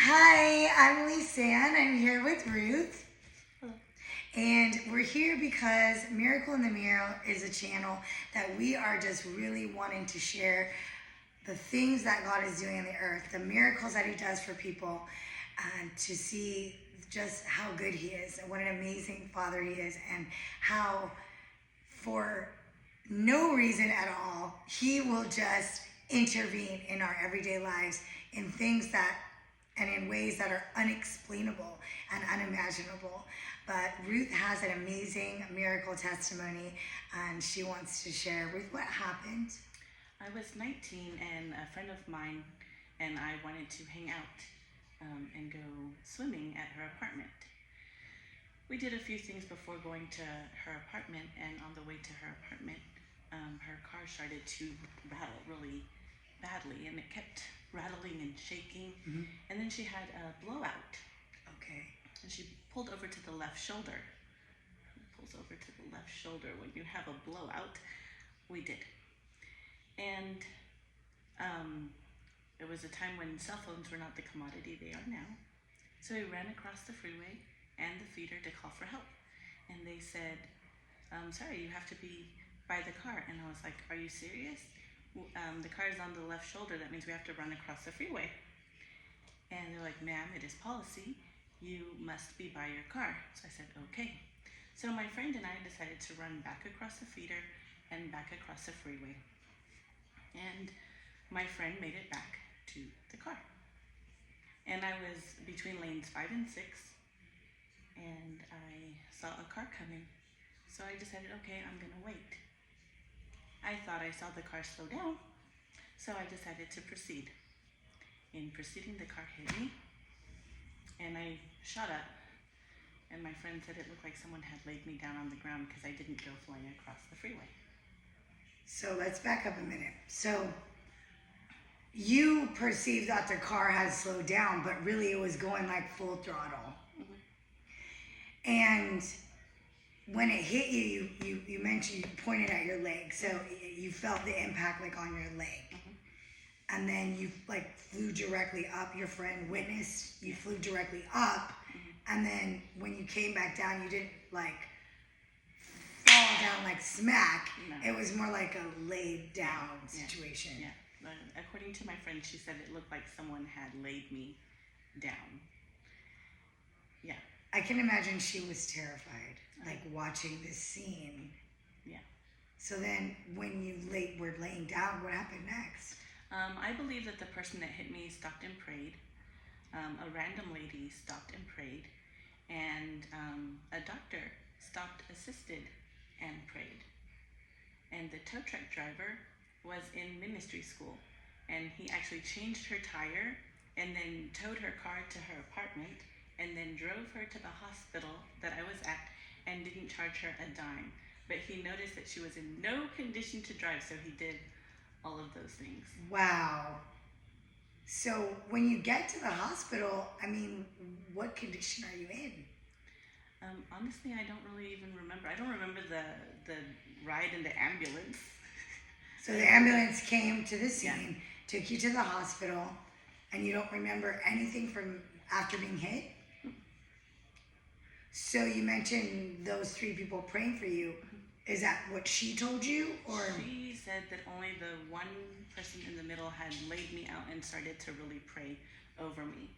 Hi, I'm Lisanne. I'm here with Ruth. And we're here because Miracle in the Mirror is a channel that we are just really wanting to share the things that God is doing on the earth, the miracles that He does for people, and to see just how good He is and what an amazing Father He is, and how for no reason at all, He will just intervene in our everyday lives in things that and in ways that are unexplainable and unimaginable. But Ruth has an amazing miracle testimony, and she wants to share. Ruth, what happened? I was 19 and a friend of mine and I wanted to hang out and go swimming at her apartment. We did a few things before going to her apartment, and on the way to her apartment, her car started to rattle really badly, and it kept rattling and shaking. And then she had a blowout. Okay. And she pulled over to the left shoulder. Pulls over to the left shoulder when you have a blowout. We did. And it was a time when cell phones were not the commodity they are now. So we ran across the freeway and the feeder to call for help. And they said, sorry, you have to be by the car. And I was like, are you serious? The car is on the left shoulder. That means we have to run across the freeway. And they're like, ma'am, it is policy. You must be by your car. So I said, okay. So my friend and I decided to run back across the feeder and back across the freeway. And my friend made it back to the car. And I was between lanes 5 and 6, and I saw a car coming. So I decided, okay, I'm gonna wait. I thought I saw the car slow down, so I decided to proceed. In proceeding, the car hit me, and I shot up, and my friend said it looked like someone had laid me down on the ground because I didn't go flying across the freeway. So let's back up a minute. So you perceived that the car had slowed down, but really it was going like full throttle. And when it hit you, you mentioned you pointed at your leg, so you felt the impact like on your leg. And then you like flew directly up. Your friend witnessed you flew directly up, and then when you came back down, you didn't like fall down like smack. No. It was more like a laid down situation. Yeah. According to my friend, she said it looked like someone had laid me down. Yeah. I can imagine she was terrified, like watching this scene. Yeah. So then when you were laying down, what happened next? I believe that the person that hit me stopped and prayed. A random lady stopped and prayed. And a doctor stopped, assisted, and prayed. And the tow truck driver was in ministry school. And he actually changed her tire and then towed her car to her apartment and then drove her to the hospital that I was at and didn't charge her a dime. But he noticed that she was in no condition to drive, so he did all of those things. Wow. So when you get to the hospital, I mean, what condition are you in? Honestly, I don't really even remember. I don't remember the ride in the ambulance. So the ambulance came to the scene, took you to the hospital, and you don't remember anything from after being hit? So you mentioned those 3 people praying for you. Is that what she told you, or? She said that only the one person in the middle had laid me out and started to really pray over me.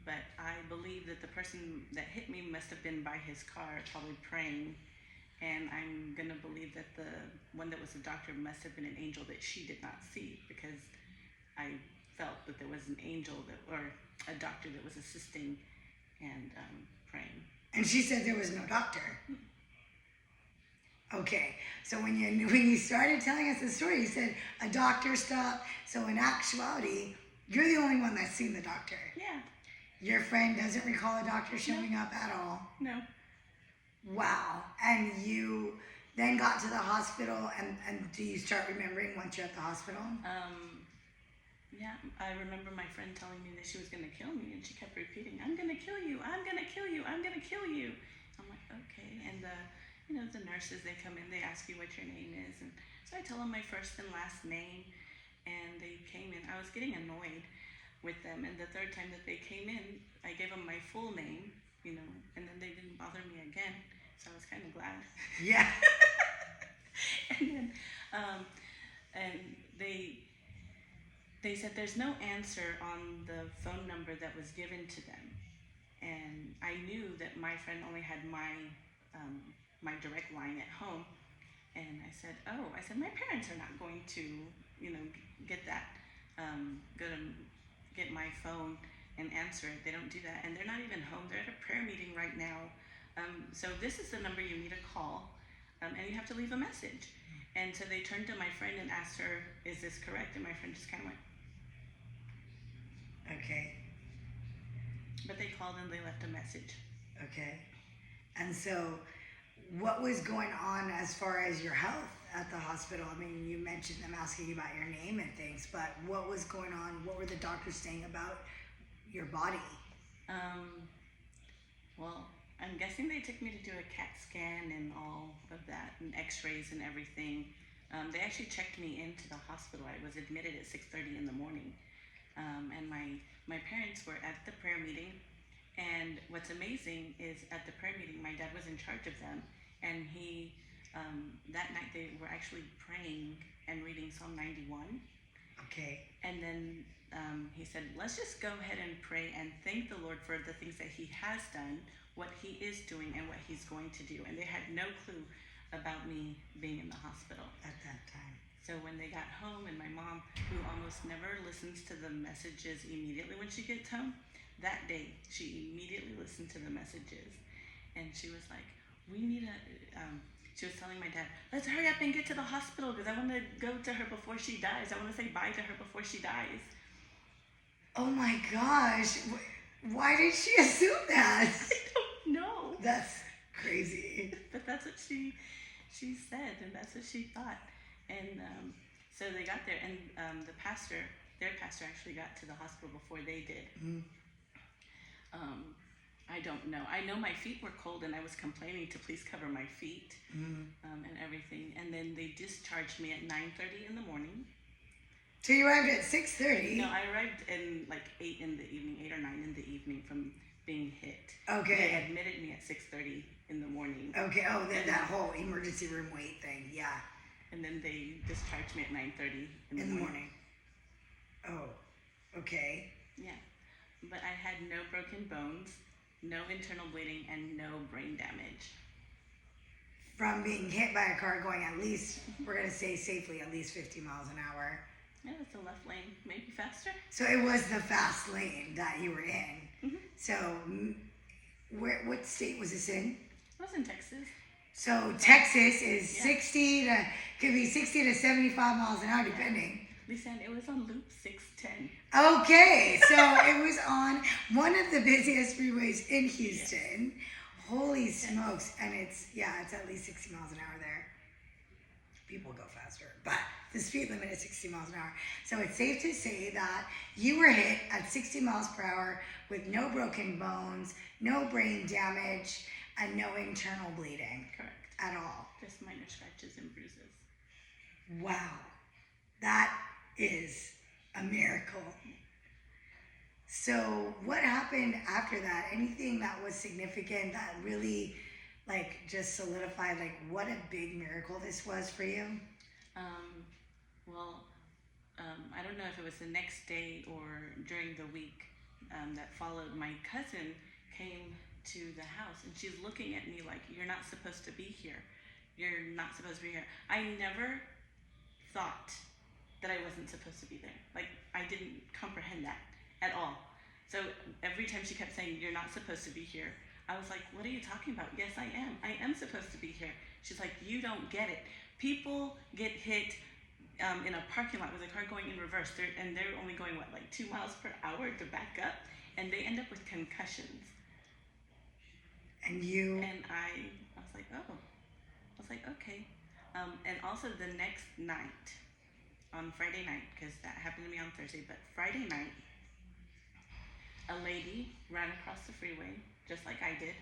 But I believe that the person that hit me must have been by his car, probably praying. And I'm going to believe that the one that was a doctor must have been an angel that she did not see, because I felt that there was an angel or a doctor that was assisting and praying. And she said there was no doctor. Okay, so when you started telling us the story, you said a doctor stopped. So in actuality, you're the only one that's seen the doctor. Yeah. Your friend doesn't recall a doctor showing up at all. No. Wow. And you then got to the hospital, and do you start remembering once you're at the hospital? Yeah, I remember my friend telling me that she was going to kill me, and she kept repeating, I'm going to kill you, I'm going to kill you, I'm going to kill you. I'm like, okay. And the nurses, they come in, they ask you what your name is. And so I tell them my first and last name, and they came in. I was getting annoyed with them. And the third time that they came in, I gave them my full name, and then they didn't bother me again. So I was kind of glad. Yeah. And then, and they said there's no answer on the phone number that was given to them. And I knew that my friend only had my direct line at home. And I said, my parents are not going to, get that, go to get my phone and answer it. They don't do that. And they're not even home. They're at a prayer meeting right now. So this is the number you need to call, and you have to leave a message. And so they turned to my friend and asked her, is this correct? And my friend just kind of went, okay. But they called and they left a message. Okay. And so what was going on as far as your health at the hospital? I mean, you mentioned them asking you about your name and things, but what was going on? What were the doctors saying about your body? Well, I'm guessing they took me to do a CAT scan and all of that, and x-rays and everything. They actually checked me into the hospital. I was admitted at 6:30 in the morning. And my parents were at the prayer meeting. And what's amazing is at the prayer meeting, my dad was in charge of them. And he, that night they were actually praying and reading Psalm 91. Okay. And then he said, let's just go ahead and pray and thank the Lord for the things that he has done, what he is doing, and what he's going to do. And they had no clue about me being in the hospital at that time. So when they got home, and my mom, who almost never listens to the messages immediately when she gets home, that day she immediately listened to the messages. And she was like, we need she was telling my dad, let's hurry up and get to the hospital because I want to go to her before she dies. I want to say bye to her before she dies. Oh my gosh. Why did she assume that? I don't know. That's crazy. But that's what she said, and that's what she thought. And so they got there, and their pastor actually got to the hospital before they did. Mm. I don't know. I know my feet were cold, and I was complaining to please cover my feet and everything. And then they discharged me at 9:30 in the morning. So you arrived at 6:30? No, I arrived in like 8 in the evening, 8 or 9 in the evening from being hit. Okay. They admitted me at 6:30 in the morning. Okay. Oh, that whole emergency room wait thing. Yeah. And then they discharged me at 9:30 in the morning. Oh, okay. Yeah. But I had no broken bones, no internal bleeding, and no brain damage. From being hit by a car going at least, we're going to say safely, at least 50 miles an hour. Yeah, it's the left lane, maybe faster. So it was the fast lane that you were in. Mm-hmm. So what state was this in? It was in Texas. So Texas is 60 to 75 miles an hour, depending. Listen, it was on Loop 610. Okay, so it was on one of the busiest freeways in Houston. Yes. Holy smokes. And it's at least 60 miles an hour there. People go faster, but the speed limit is 60 miles an hour. So it's safe to say that you were hit at 60 miles per hour with no broken bones, no brain damage, and no internal bleeding. Correct. At all. Just minor scratches and bruises. Wow. That is a miracle. So what happened after that? Anything that was significant that really just solidified what a big miracle this was for you? I don't know if it was the next day or during the week that followed. My cousin came to the house and she's looking at me like, you're not supposed to be here. You're not supposed to be here. I never thought that I wasn't supposed to be there. I didn't comprehend that at all. So every time she kept saying, you're not supposed to be here, I was like, what are you talking about? Yes, I am. I am supposed to be here. She's like, you don't get it. People get hit in a parking lot with a car going in reverse, and they're only going 2 miles per hour to back up, and they end up with concussions. And you? And I was like, oh. I was like, okay. And also the next night, on Friday night, because that happened to me on Thursday, but Friday night, a lady ran across the freeway, just like I did,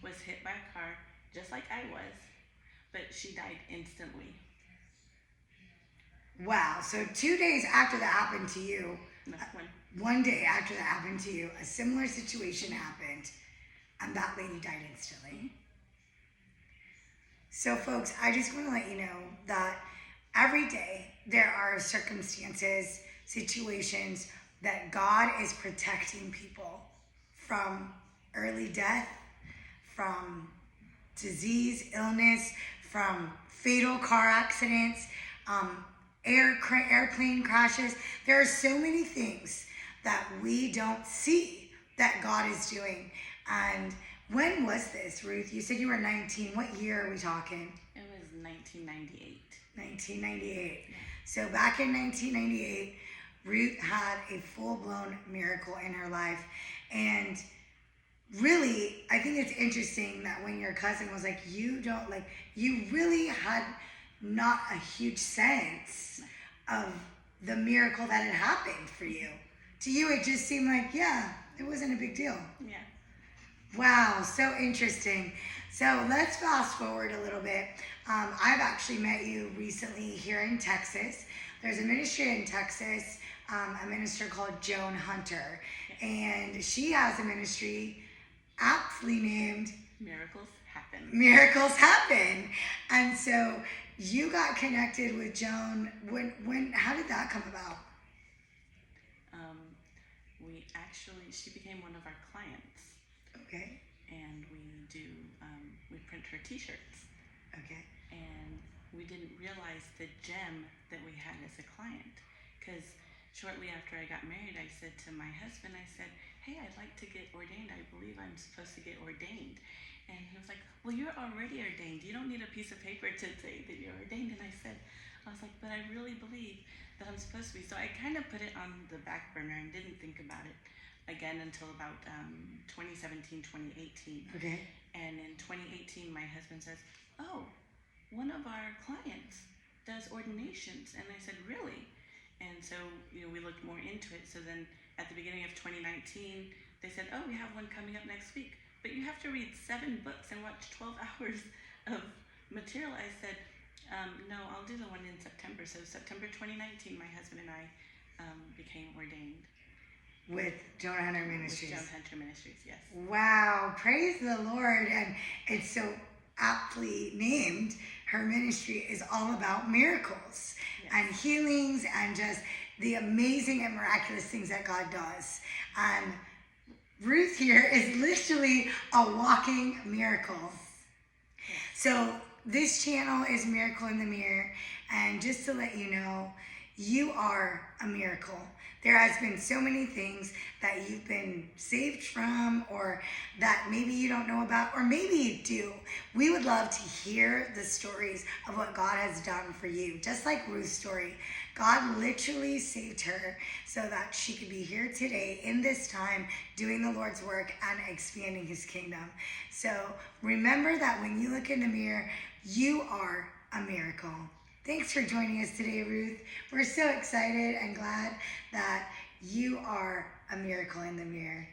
was hit by a car, just like I was, but she died instantly. Wow. So 2 days after that happened to you, No, one day after that happened to you, a similar situation happened, and that lady died instantly. Mm-hmm. So, folks, I just want to let you know that every day there are circumstances, situations that God is protecting people from early death, from disease, illness, from fatal car accidents, airplane crashes. There are so many things that we don't see that God is doing. And when was this, Ruth? You said you were 19. What year are we talking? It was 1998. 1998. So back in 1998, Ruth had a full-blown miracle in her life. And really, I think it's interesting that when your cousin was like, you really had not a huge sense of the miracle that had happened for you. To you, it just seemed like, yeah, it wasn't a big deal. Yeah. Wow, so interesting. So let's fast forward a little bit. I've actually met you recently here in Texas. There's a ministry in Texas, a minister called Joan Hunter. And she has a ministry aptly named Miracles Happen. Miracles Happen. And so you got connected with Joan. How did that come about? She became one of our clients. Okay. And we print her t-shirts. Okay. And we didn't realize the gem that we had as a client. Because shortly after I got married, I said to my husband, I said, hey, I'd like to get ordained. I believe I'm supposed to get ordained. And he was like, well, you're already ordained. You don't need a piece of paper to say that you're ordained. And I was like, but I really believe that I'm supposed to be. So I kind of put it on the back burner and didn't think about it again until about 2017, 2018. Okay. And in 2018, my husband says, oh, one of our clients does ordinations. And I said, really? And so, we looked more into it. So then at the beginning of 2019, they said, oh, we have one coming up next week. But you have to read 7 books and watch 12 hours of material. I said, no, I'll do the one in September. So September 2019, my husband and I became ordained. With Joan Hunter Ministries. With Joan Hunter Ministries, yes. Wow, praise the Lord. And it's so aptly named. Her ministry is all about miracles and healings and just the amazing and miraculous things that God does. And Ruth here is literally a walking miracle. So this channel is Miracle in the Mirror. And just to let you know, you are a miracle. There has been so many things that you've been saved from, or that maybe you don't know about, or maybe you do. We would love to hear the stories of what God has done for you. Just like Ruth's story, God literally saved her so that she could be here today in this time doing the Lord's work and expanding his kingdom. So remember that when you look in the mirror, you are a miracle. Thanks for joining us today, Ruth. We're so excited and glad that you are a miracle in the mirror.